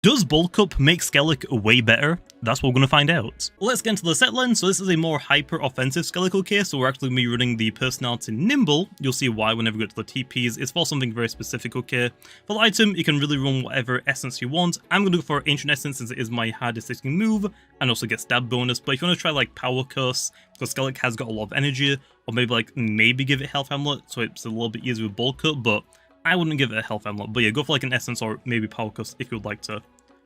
Does bulk up make Skellig way better? That's what we're going to find out. Let's get into the set lens. So this is a more hyper-offensive Skellig, okay? So we're actually going to be running the personality Nimble. You'll see why whenever we get to the TPs. It's for something very specific, okay? For the item, you can really run whatever essence you want. I'm going to go for Ancient Essence since it is my hardest hitting move, and also get stab bonus. But if you want to try like Power Curse, because Skellig has got a lot of energy, or maybe give it Health Amulet, so it's a little bit easier with bulk up, but I wouldn't give it a Health Amulet. But yeah, go for like an Essence or maybe Power Curse if you would like to.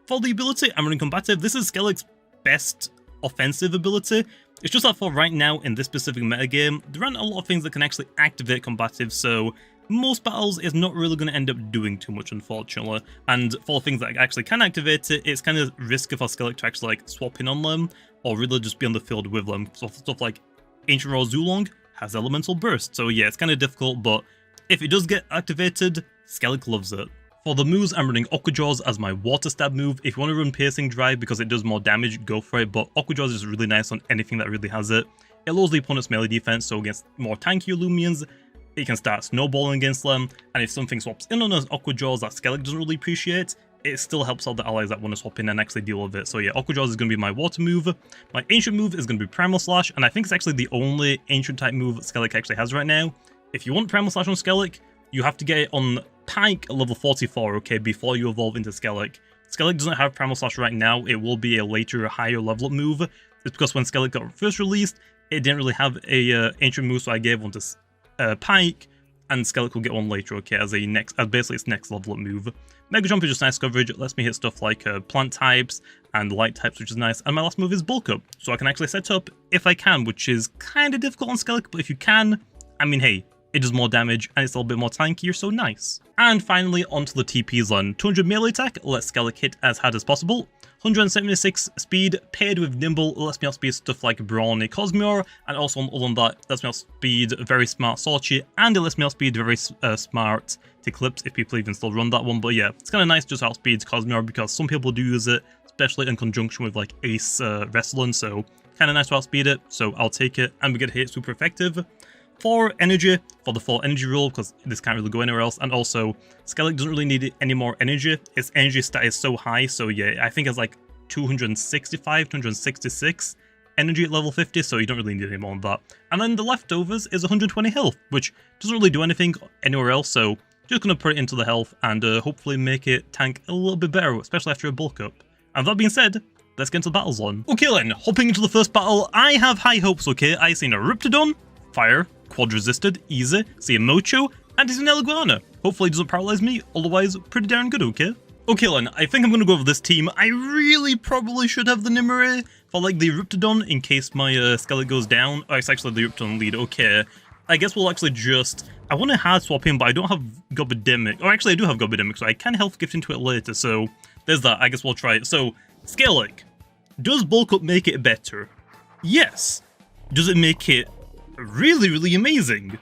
For the ability, I'm running Combative. This is Skellig's best offensive ability. It's just that for right now in this specific metagame, there aren't a lot of things that can actually activate Combative, so most battles is not really going to end up doing too much, unfortunately. And for things that actually can activate it, it's kind of risky for Skellig to actually like swap in on them, or really just be on the field with them. So stuff like Ancient Roar Zulong has Elemental Burst, so yeah, it's kind of difficult, but if it does get activated, Skellig loves it. For the moves, I'm running Aqua Jaws as my water stab move. If you want to run Piercing Drive because it does more damage, go for it, but Aqua Jaws is really nice on anything that really has it. It lowers the opponent's melee defense, so against more tankier Loomians, it can start snowballing against them, and if something swaps in on an Aqua Jaws that Skellig doesn't really appreciate, it still helps out the allies that want to swap in and actually deal with it. So yeah, Aqua Jaws is going to be my water move. My ancient move is going to be Primal Slash, and I think it's actually the only ancient type move Skellig actually has right now. If you want Primal Slash on Skellig, you have to get it on Pike level 44, okay, before you evolve into Skellig. Skellig doesn't have Primal Slash right now. It will be a later, higher level up move. It's because when Skellig got first released, it didn't really have a ancient move, so I gave one to Pike, and Skellig will get one later, okay, as basically its next level up move. Mega Jump is just nice coverage. It lets me hit stuff like plant types and light types, which is nice. And my last move is Bulk Up, so I can actually set up if I can, which is kind of difficult on Skellig, but if you can, I mean, hey, it does more damage, and it's a little bit more tankier, so nice. And finally, onto the TPs then. 200 melee attack lets Skellig hit as hard as possible. 176 speed, paired with Nimble, lets me outspeed stuff like Brawny Cosmere, and also other than that, lets me outspeed very smart Sorchi, and it lets me outspeed very smart Eclipse, if people even still run that one. But yeah, it's kind of nice just to outspeed Cosmere, because some people do use it, especially in conjunction with like Ace Wrestling, so kind of nice to outspeed it, so I'll take it, and we get hit super effective. For energy, for the full energy rule, because this can't really go anywhere else, and also Skellig doesn't really need any more energy. Its energy stat is so high, so yeah, I think it's like 265, 266 energy at level 50, so you don't really need any more than that. And then the leftovers is 120 health, which doesn't really do anything anywhere else, so just gonna put it into the health and hopefully make it tank a little bit better, especially after a bulk up. And that being said, let's get into the battle zone. Okay then, hopping into the first battle, I have high hopes, okay? I seen a Riptodon, fire, quad resisted, easy, see a Mocho, and he's an Eliguana. Hopefully he doesn't paralyze me, otherwise pretty darn good, okay? Okay then, I think I'm gonna go over this team. I really probably should have the Nimue for like the Riptodon in case my Skellig goes down. Oh, it's actually the Riptodon lead, okay. I guess we'll actually just, I want to hard swap him, but I don't have Gobidemic. Or actually I do have Gobidemic, so I can health gift into it later, so there's that. I guess we'll try it. So, Skellig, does bulk up make it better? Yes. Does it make it really, really amazing?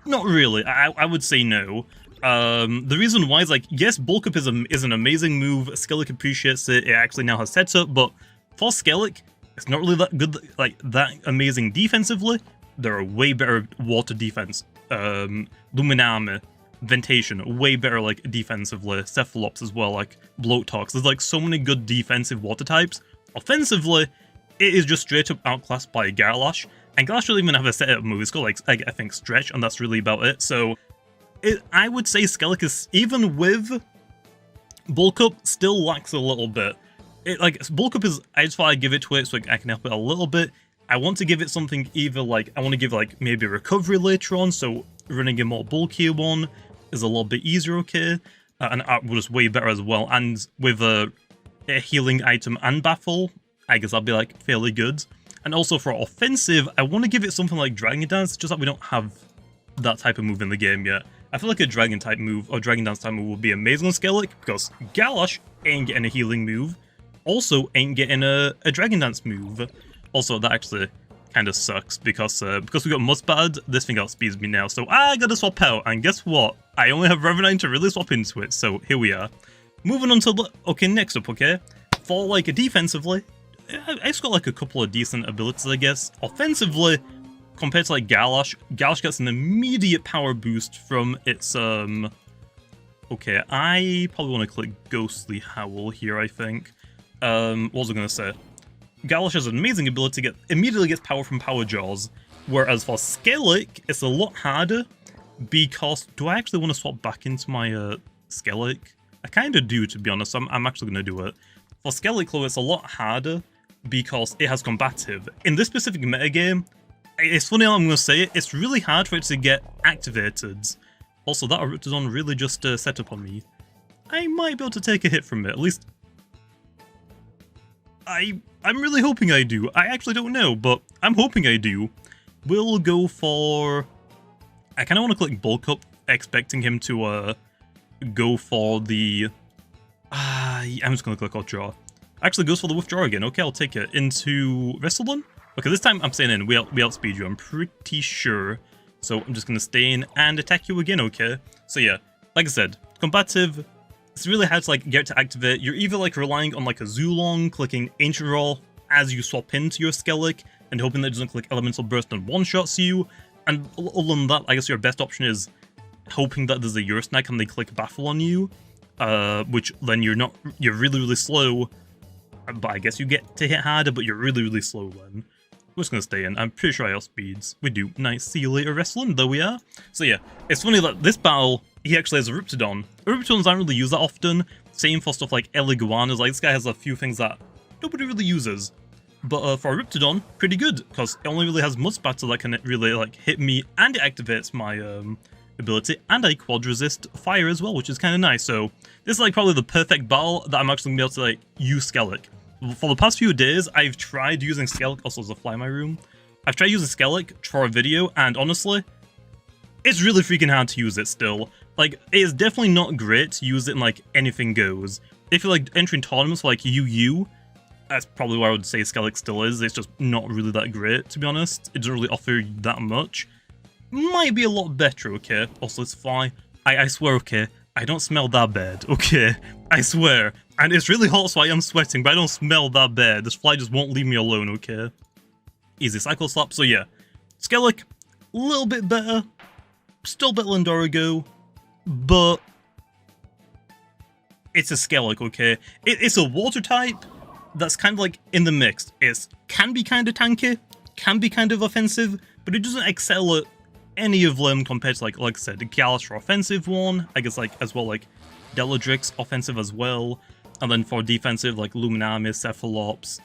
Not really. I would say no. The reason why is like, yes, bulk up is an amazing move. Skellig appreciates it. It actually now has setup, but for Skellig, it's not really that good, like that amazing defensively. There are way better water defense. Luminami, Ventation, way better like defensively. Cephalops as well, like Bloatox. There's like so many good defensive water types. Offensively, it is just straight up outclassed by Garlash. And Garlash doesn't even have a setup move. It's got like, I think, Stretch, and that's really about it. So I would say Skellig is, even with bulk up, still lacks a little bit. Bulk up is, I just thought I'd give it to it so I can help it a little bit. I want to give it something either like, I want to give like maybe recovery later on, so running a more bulkier one is a little bit easier, okay? And art was way better as well. And with a healing item and baffle, I guess that'll be like fairly good. And also for offensive, I want to give it something like Dragon Dance, just that we don't have that type of move in the game yet. I feel like a Dragon type move or Dragon Dance type move would be amazing on Skellig, because Garlash ain't getting a healing move, also ain't getting a Dragon Dance move. Also, that actually kind of sucks, because we got Musbad, this thing outspeeds me now, so I gotta swap out, and guess what? I only have Revenant to really swap into it, so here we are. Moving on to the, okay, next up, okay? For like defensively, it's got like a couple of decent abilities, I guess. Offensively, compared to like Garlash gets an immediate power boost from its Okay, I probably want to click Ghostly Howl here, I think. What was I going to say? Galish has an amazing ability to immediately gets power from Power Jaws, whereas for Skellig, it's a lot harder because... Do I actually want to swap back into my Skellig? I kind of do, to be honest. I'm actually going to do it. For Skellig, though, it's a lot harder because it has combative. In this specific metagame, it's funny how I'm going to say it, it's really hard for it to get activated. Also, that Eruptodon really just set up on me. I might be able to take a hit from it, at least... I'm really hoping I do. I actually don't know, but I'm hoping I do. We'll go for... I kind of want to click Bulk Up, expecting him to go for the... I'm just going to click Withdraw. Actually goes for the Withdraw again. Okay, I'll take it. Into Wrestling? Okay, this time I'm staying in. We outspeed you, I'm pretty sure. So I'm just going to stay in and attack you again, okay? So yeah, like I said, combative, it's really hard to like get to activate. You're either like relying on like a Zulong, clicking Ancient Roll as you swap into your Skellig, and hoping that it doesn't click Elemental Burst and one-shots you. And other than that, I guess your best option is hoping that there's a Ursnag and they click Baffle on you, which then you're really, really slow. But I guess you get to hit harder, but you're really, really slow then. We're just going to stay in. I'm pretty sure I outspeeds. We do. Nice. See you later, Wrestling. There we are. So yeah, it's funny that this battle, he actually has a Eruptodon. Eruptodons aren't really used that often. Same for stuff like Eliguanas. Like, this guy has a few things that nobody really uses. But for Eruptodon, pretty good, because it only really has Mudspatter that can really like hit me, and it activates my ability, and I quad resist fire as well, which is kind of nice. So this is like probably the perfect battle that I'm actually going to be able to like use Skellig. For the past few days, I've tried using Skellig, also there's a fly in my room. I've tried using Skellig for a video, and honestly, it's really freaking hard to use it still. Like, it is definitely not great to use it in like anything goes. If you're like entering tournaments like UU, that's probably where I would say Skellig still is. It's just not really that great, to be honest. It doesn't really offer you that much. Might be a lot better, okay? Also, it's fly. I swear, okay? I don't smell that bad, okay? I swear. And it's really hot, so I am sweating, but I don't smell that bad. This fly just won't leave me alone, okay? Easy Cycle Slap. So yeah, Skellig, a little bit better. Still better than Dorigo, but it's a Skellig, okay? It's a water type that's kind of like in the mix. It can be kind of tanky, can be kind of offensive, but it doesn't excel at any of them compared to like I said, the Galish offensive one. I guess like as well like Deladrix offensive as well. And then for defensive, like Luminamis, Cephalops,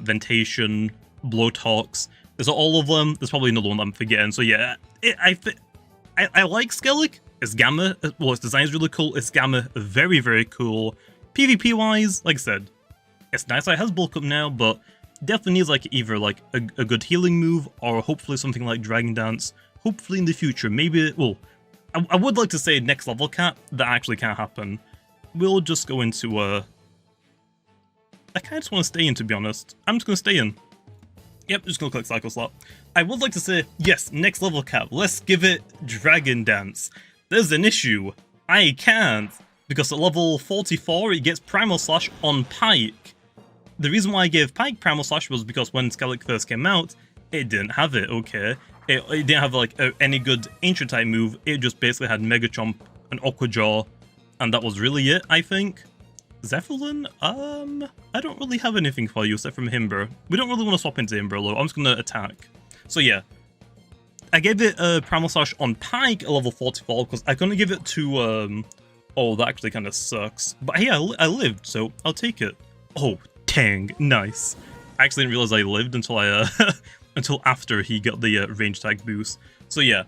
Ventation, Blowtox. There's all of them. There's probably another one that I'm forgetting. So yeah, I like Skellig. Its Gamma, well, its design is really cool. Its Gamma, very, very cool. PvP-wise, like I said, it's nice that it has Bulk Up now, but definitely needs like either like a good healing move or hopefully something like Dragon Dance. Hopefully in the future, maybe, well, I would like to say next level cap. That actually can't happen. We'll just go into, I kind of just want to stay in, to be honest. I'm just going to stay in. Yep, just going to click Cycle Slap. I would like to say, yes, next level cap. Let's give it Dragon Dance. There's an issue. I can't. Because at level 44, it gets Primal Slash on Pike. The reason why I gave Pike Primal Slash was because when Skellig first came out, it didn't have it, okay? It didn't have, like, any good Ancient type move. It just basically had Mega Chomp and Aqua Jaw. And that was really it, I think. Zeppelin? I don't really have anything for you except from Himber. We don't really want to swap into Himber, though. I'm just going to attack. So yeah. I gave it Primal Slash on Pike at level 44 because I couldn't give it to, oh, that actually kind of sucks. But hey, I lived, so I'll take it. Oh, dang. Nice. I actually didn't realize I lived until I, until after he got the range tag boost. So yeah.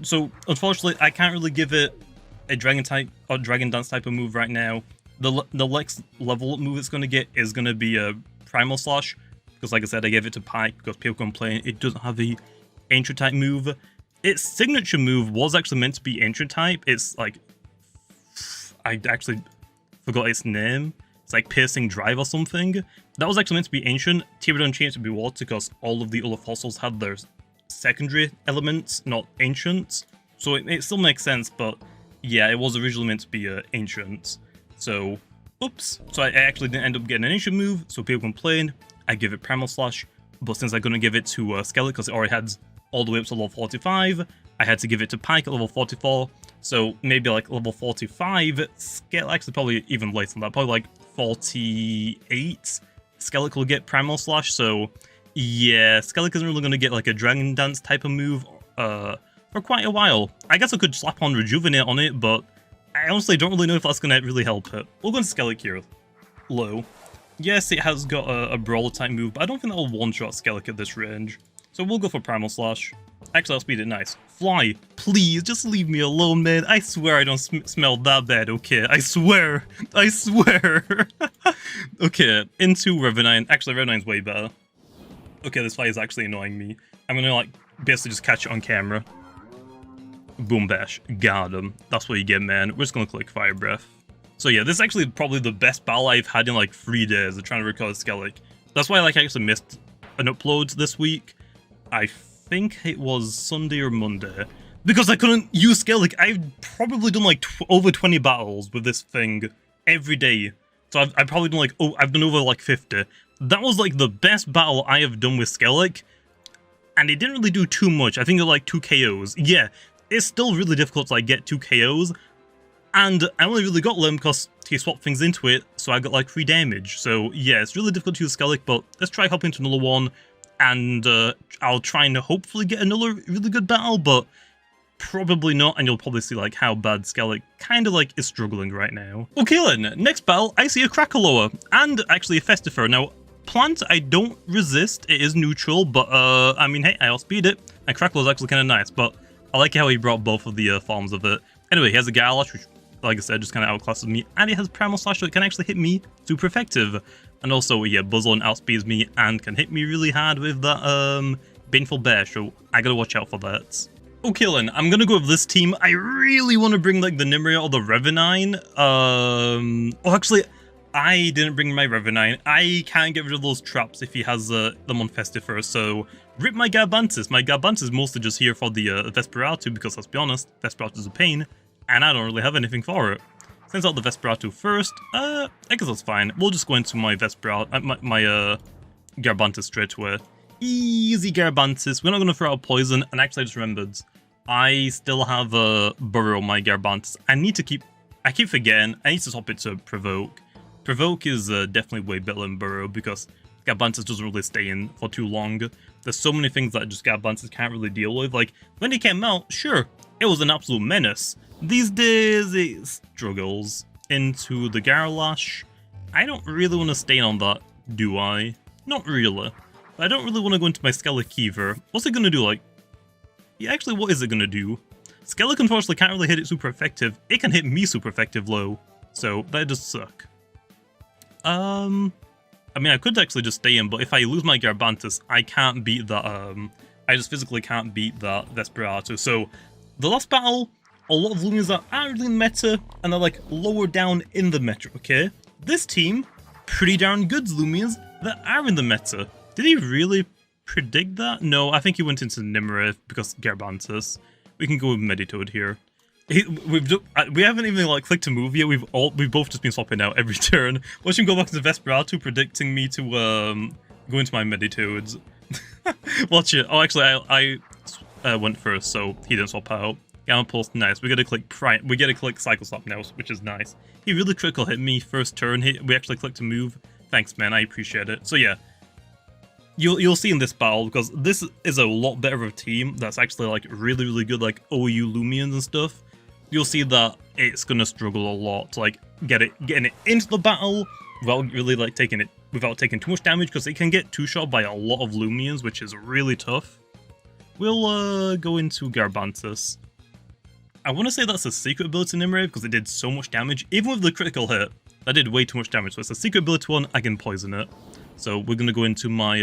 So, unfortunately, I can't really give it a Dragon type or Dragon Dance type of move right now. The next level move it's going to get is going to be a Primal Slash. Because like I said, I gave it to Pike because people complain it doesn't have the Ancient type move. Its signature move was actually meant to be Ancient type. It's like... I actually forgot its name. It's like Piercing Drive or something. That was actually meant to be Ancient. Tyrodon changed to be Water because all of the other fossils had their secondary elements, not Ancient. So it still makes sense, but yeah, it was originally meant to be Ancient. So, oops. So I actually didn't end up getting an Ancient move, so people complain. I give it Primal Slash, but since I'm going to give it to Skellig because it already had all the way up to level 45, I had to give it to Pike at level 44. So maybe like level 45, actually probably even later than that, probably like 48, Skellig will get Primal Slash, so yeah, Skellig isn't really going to get like a Dragon Dance type of move for quite a while. I guess I could slap on Rejuvenate on it, but I honestly don't really know if that's going to really help it. We'll go into Skellig here. Low. Yes, it has got a Brawler type move, but I don't think that'll one-shot Skellig at this range. So we'll go for Primal Slash. Actually, I'll speed it nice. Fly. Please, just leave me alone, man. I swear I don't smell that bad, okay? I swear. I swear. Okay, into Revenine. Actually, Revenine's way better. Okay, this fly is actually annoying me. I'm gonna, like, basically just catch it on camera. Boom bash. Got him. That's what you get, man. We're just gonna click Fire Breath. So yeah, this is actually probably the best battle I've had in, like, 3 days of trying to record Skellig. That's why, like, I actually missed an upload this week. I think it was Sunday or Monday, because I couldn't use Skellig. I've probably done like over 20 battles with this thing every day. So I've probably done like, I've done over like 50. That was like the best battle I have done with Skellig, and it didn't really do too much. I think it like 2 KOs. Yeah, it's still really difficult to like get 2 KOs, and I only really got them because he swapped things into it, so I got like 3 damage. So yeah, it's really difficult to use Skellig, but let's try hopping into another one. And I'll try and hopefully get another really good battle, but probably not, and you'll probably see like how bad Skellig kind of like is struggling right now. Okay then, next battle, I see a Krakaloa, and actually a Festifer. Now, Plant, I don't resist, it is neutral, but I mean, hey, I'll speed it, and Krakaloa's actually kind of nice, but I like how he brought both of the forms of it. Anyway, he has a Garlash, which, like I said, just kind of outclasses me, and he has Primal Slash, so it can actually hit me super effective. And also, yeah, Buzzlon outspeeds me and can hit me really hard with that Baneful Bear, so I gotta watch out for that. Okay then, I'm gonna go with this team. I really want to bring like the Nimria or the Revenine. Oh, actually, I didn't bring my Revenine. I can't get rid of those traps if he has them on Festifer, so rip my Garbantis. My Garbantis is mostly just here for the Vesperatu, because let's be honest, Vesperatu's a pain, and I don't really have anything for it. Sends out the Vesperatu first. I guess that's fine. We'll just go into my Vesperatu, my Garbantis straight away. Easy Garbantis. We're not going to throw out poison. And actually, I just remembered, I still have a Burrow on my Garbantis. I keep forgetting. I need to swap it to Provoke. Provoke is definitely way better than Burrow because Garbantis doesn't really stay in for too long. There's so many things that just Garbantis can't really deal with. Like, when he came out, sure, it was an absolute menace. These days, it struggles. Into the Garlash. I don't really want to stay on that, do I? Not really. But I don't really want to go into my Skelic either. What's it going to do, like... Yeah, actually, what is it going to do? Skellig, unfortunately, can't really hit it super effective. It can hit me super effective low. So, that does suck. I mean, I could actually just stay in, but if I lose my Garbantis, I can't beat that, I just physically can't beat that Vesperatu. So, the last battle... A lot of Loomians that aren't really in meta, and they're like lower down in the meta, okay? This team, pretty darn good Loomians that are in the meta. Did he really predict that? No, I think he went into Nimrith because Garbantis. We can go with Meditoad here. We haven't even like clicked to move yet. We've both just been swapping out every turn. Watch him go back to Vesperatu, predicting me to go into my Meditoads. Watch it. Oh, actually, I went first, so he didn't swap out. Gamma Pulse, nice. We get to click Cycle Slap now, which is nice. He really critical hit me first turn. We actually clicked to move. Thanks, man. I appreciate it. So yeah, you'll see in this battle, because this is a lot better of a team that's actually like really, really good, like OU Loomians and stuff. You'll see that it's gonna struggle a lot to like getting it into the battle without really like taking too much damage, because it can get two-shot by a lot of Loomians, which is really tough. We'll go into Garbantis. I want to say that's a secret ability Nimrave because it did so much damage. Even with the critical hit, that did way too much damage. So it's a secret ability one, I can poison it. So we're going to go into my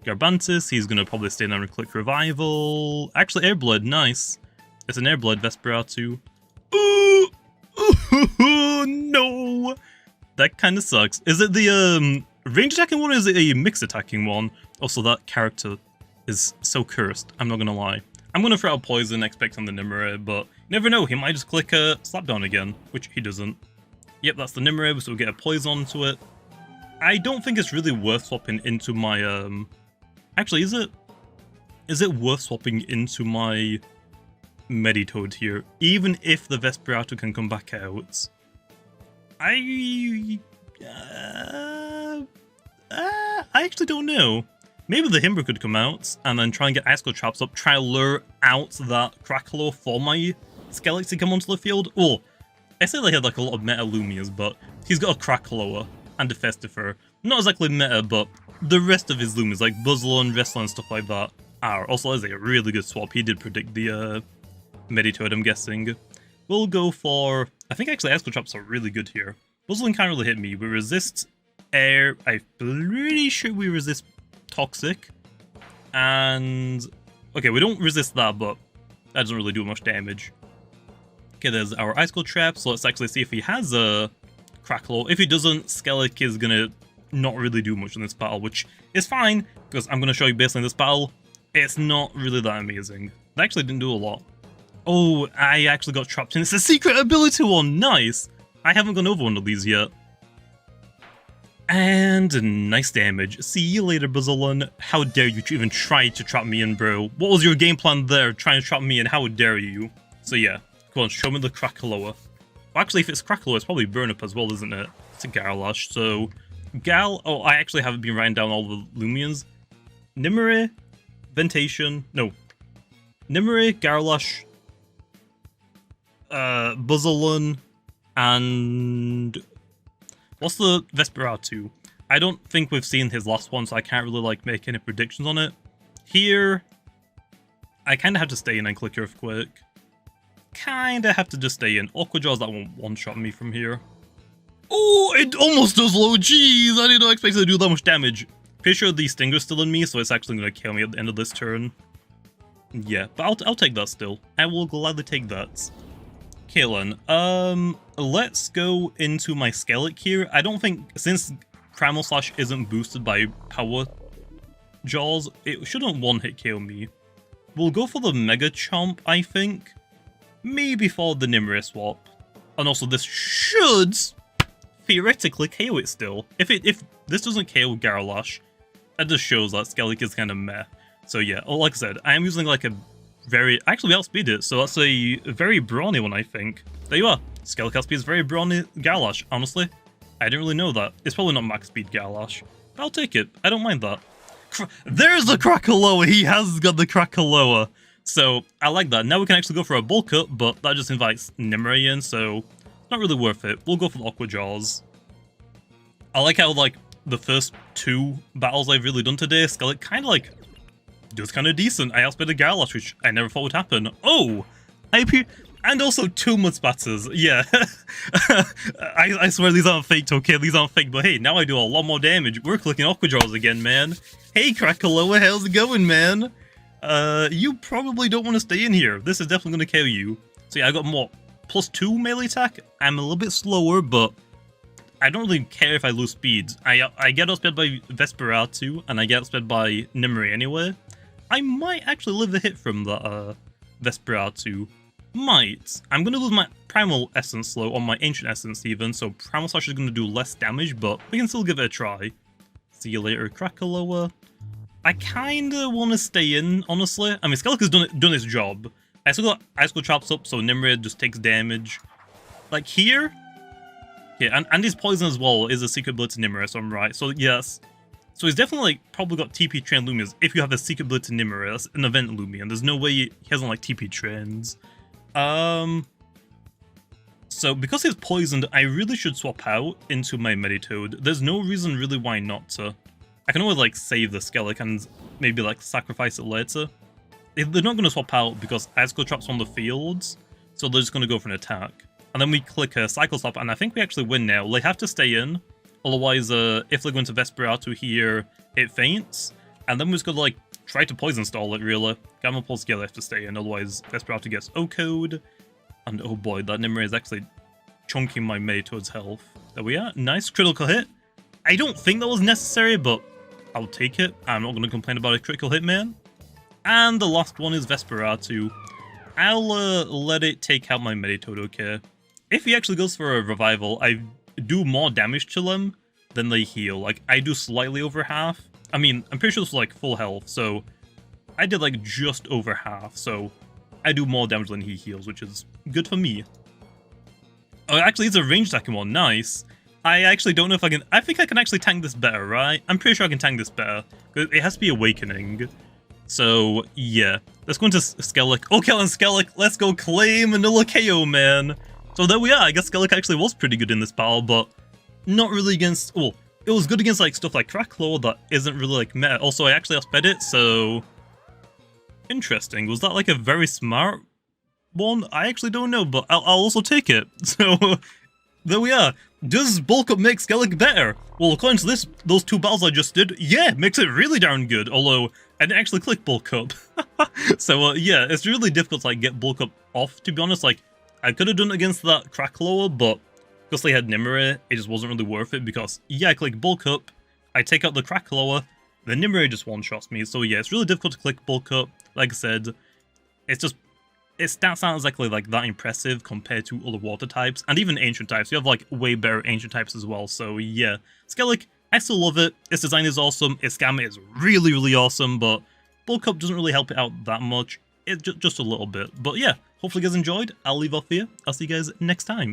Garbantis. He's going to probably stay down and click Revival. Actually, Airblade, nice. It's an Airblade Vesperatu. Ooh, no! That kind of sucks. Is it the range attacking one or is it a mix attacking one? Also, that character is so cursed, I'm not going to lie. I'm going to throw out Poison, expecting the Nimrave, but you never know, he might just click Slapdown again, which he doesn't. Yep, that's the Nimrave, so we'll get a Poison onto it. I don't think it's really worth swapping into my, Actually, is it worth swapping into my Meditoad here, even if the Vesperado can come back out. I actually don't know. Maybe the Himber could come out and then try and get Icicle Traps up, try to lure out that Crackalow for my Skellig to come onto the field. Well, I say they had like a lot of meta Lumias, but he's got a Crackalow and a Festifer. Not exactly meta, but the rest of his Lumias, like Buzzle and Wrestler and stuff like that, are. Also, as a really good swap. He did predict the Meditoad, I'm guessing. We'll go for... I think actually Icicle Traps are really good here. Buzzling can't really hit me. We resist air. I'm pretty sure we resist toxic. And... okay, we don't resist that, but that doesn't really do much damage. Okay, there's our Icicle Trap, so let's actually see if he has a Crackalow. If he doesn't, Skellig is gonna not really do much in this battle, which is fine, because I'm gonna show you basically in this battle, it's not really that amazing. They actually didn't do a lot. Oh, I actually got trapped in. It's a secret ability one, nice! I haven't gone over one of these yet. And nice damage. See you later, Buzzolon. How dare you even try to trap me in, bro? What was your game plan there, trying to trap me in? How dare you? So yeah, go on, show me the Crackalow. Well, actually, if it's Crackalow, it's probably Burn Up as well, isn't it? It's a Garlash, so... oh, I actually haven't been writing down all the Lumians. Nimue, Ventation, no. Nimue, Garlash, Buzzolon, and... what's the Vesperado? I don't think we've seen his last one, so I can't really, like, make any predictions on it. Here, I kind of have to stay in and click Earthquake. Kind of have to just stay in. Aqua Jaws, that won't one-shot me from here. Oh, it almost does low. Jeez, I did not expect it to do that much damage. Pretty sure the Stinger's still in me, so it's actually going to kill me at the end of this turn. Yeah, but I'll take that still. I will gladly take that. Kalen, let's go into my Skellig here. I don't think, since Primal Slash isn't boosted by Power Jaws, it shouldn't one-hit KO me. We'll go for the Mega Chomp, I think. Maybe for the Nimue swap. And also this should theoretically KO it still. If this doesn't KO Garlash, that just shows that Skellig is kind of meh. So yeah, like I said, I am using like a very... actually, we outspeed it, so that's a very brawny one, I think. There you are. Skellig outspeeds very brawny Garlash. Honestly, I didn't really know that. It's probably not max speed Garlash, but I'll take it. I don't mind that. There's the Crackalow! He has got the Crackalow! So, I like that. Now we can actually go for a bulk up, but that just invites Nimue in, so not really worth it. We'll go for the Aqua Jaws. I like how, like, the first two battles I've really done today, Skellig kind of, like, does kind of decent. I outspeeded Garlash, which I never thought would happen. Oh! And also 2 Mudspatters. Yeah. I swear these aren't faked, okay? These aren't fake, but hey, now I do a lot more damage. We're clicking Aqua Jaws again, man. Hey, Crackalow, how's it going, man? You probably don't want to stay in here. This is definitely going to kill you. So yeah, I got more +2 melee attack. I'm a little bit slower, but I don't really care if I lose speed. I get outsped by Vesperado, and I get outsped by Nimue anyway. I might actually live a hit from the Vesperado. Might. I'm going to lose my Primal Essence slow, or my Ancient Essence even, so Primal Slash is going to do less damage, but we can still give it a try. See you later, Crackalow. I kinda want to stay in, honestly. I mean, Skellig has done his job. I still got Icicle Traps up, so Nimue just takes damage. Like here? Yeah, and his poison as well is a secret ability Nimue, so I'm right. So yes. So he's definitely like, probably got TP trained Lumias if you have a secret ability Nimue. That's an event Lumian. There's no way he hasn't like TP trains. So because he's poisoned, I really should swap out into my Meditoad. There's no reason really why not to. I can always like save the Skellig and maybe like sacrifice it later. They're not going to swap out because Icicle Trap's on the fields, so they're just going to go for an attack. And then we click a Cycle Swap, and I think we actually win now. They have to stay in, otherwise if they go into Vesperado here, it faints. And then we're just going to like try to poison stall it really. Gamma Pulse Gale have to stay in, otherwise Vesperado gets O-Code. And oh boy, that Nimue is actually chunking my Meditoad's health. There we are, nice critical hit. I don't think that was necessary, but I'll take it. I'm not going to complain about a critical hit, man. And the last one is Vesperado. I'll let it take out my Meditoad, okay? If he actually goes for a revival, I do more damage to them than they heal. Like, I do slightly over half. I mean, I'm pretty sure this was like full health, so I did like just over half. So I do more damage than he heals, which is good for me. Oh, actually, it's a ranged attacking one. Nice. I actually don't know if I can... I think I can actually tank this better, right? I'm pretty sure I can tank this better. It has to be Awakening. So, yeah. Let's go into Skellig. Okay, on Skellig, let's go claim another KO, man. So there we are. I guess Skellig actually was pretty good in this battle, but not really against... Well, it was good against like stuff like Cracklaw that isn't really like meta. Also, I actually outsped it, so... Interesting. Was that like a very smart one? I actually don't know, but I'll also take it. So, there we are. Does bulk up make Skellig better? Well, according to this, those two battles I just did, yeah, makes it really darn good. Although, I didn't actually click bulk up. So, yeah, it's really difficult to like get bulk up off, to be honest. Like, I could have done it against that Cracklaw, but because they had Nimue, it just wasn't really worth it because, yeah, I click bulk up, I take out the Cracklaw, the Nimue just one-shots me. So, yeah, it's really difficult to click bulk up. Like I said, it's just... Its stats aren't exactly like that impressive compared to other water types, and even ancient types. You have like way better ancient types as well, so yeah. Skellig, I still love it. Its design is awesome. Its scam is really, really awesome, but bulk up doesn't really help it out that much. It just a little bit. But yeah, hopefully you guys enjoyed. I'll leave off here. I'll see you guys next time.